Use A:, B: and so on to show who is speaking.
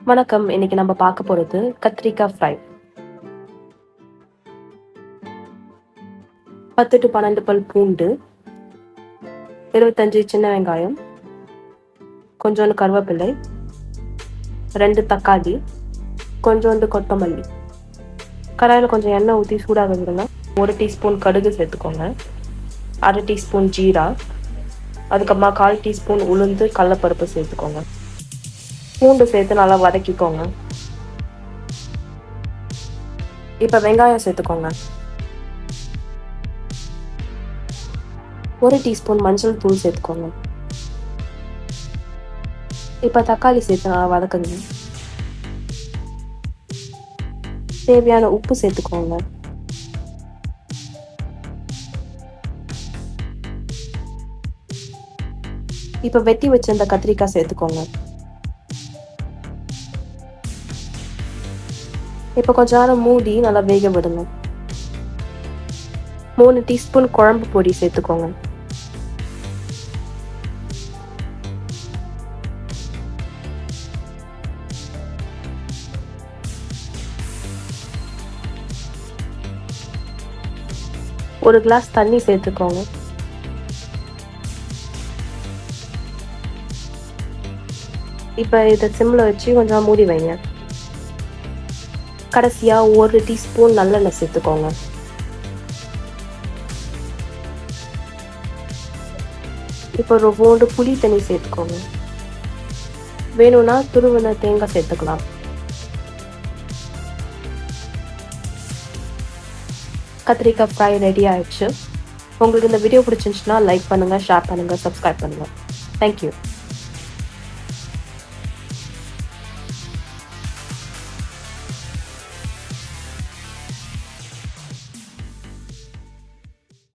A: வணக்கம். இன்னைக்கு நம்ம பார்க்க போறது கத்திரிக்காய் ஃப்ரை. 10 to 12 பல் பூண்டு, 25 சின்ன வெங்காயம், கொஞ்சோண்டு கருவேப்பிலை, 2 தக்காளி, கொஞ்சோண்டு கொத்தமல்லி. கடாயில் கொஞ்சம் எண்ணெய் ஊற்றி சூடாக விடுங்க. 1 டீஸ்பூன் கடுகு சேர்த்துக்கோங்க, 1/2 டீஸ்பூன் ஜீரா, அதுக்கப்புறமா 1/4 டீஸ்பூன் உளுந்து கடலைப்பருப்பு சேர்த்துக்கோங்க. பூண்டு சேர்த்து நல்லா வதக்கிக்கோங்க. இப்போ வெங்காயம் சேர்த்துக்கோங்க. 1 டீஸ்பூன் மஞ்சள் தூள் சேர்த்துக்கோங்க. இப்போ தக்காளி சேர்த்து நல்லா வதக்குங்க. தேவையான உப்பு சேர்த்துக்கோங்க. இப்போ வெட்டி வச்சிருந்த கத்திரிக்காய் சேர்த்துக்கோங்க. இப்போ கொஞ்ச நேரம் மூடி நல்லா வேக விடுங்க. 3 டீஸ்பூன் குழம்பு பொடி சேர்த்துக்கோங்க. ஒரு கிளாஸ் தண்ணி சேர்த்துக்கோங்க. இப்போ இதை சிம்மில் வச்சு கொஞ்சம் மூடி வைங்க. கடைசியாக 1 டீஸ்பூன் நல்லெண்ணெய் சேர்த்துக்கோங்க. இப்போ ஒரு புளி தண்ணி சேர்த்துக்கோங்க. வேணும்னா துருவின தேங்காய் சேர்த்துக்கலாம். கத்திரிக்காய் ஃப்ரை ரெடி ஆயிடுச்சு. உங்களுக்கு இந்த வீடியோ பிடிச்சிருந்துச்சுன்னா லைக் பண்ணுங்கள், ஷேர் பண்ணுங்கள், சப்ஸ்கிரைப் பண்ணுங்கள். தேங்க்யூ.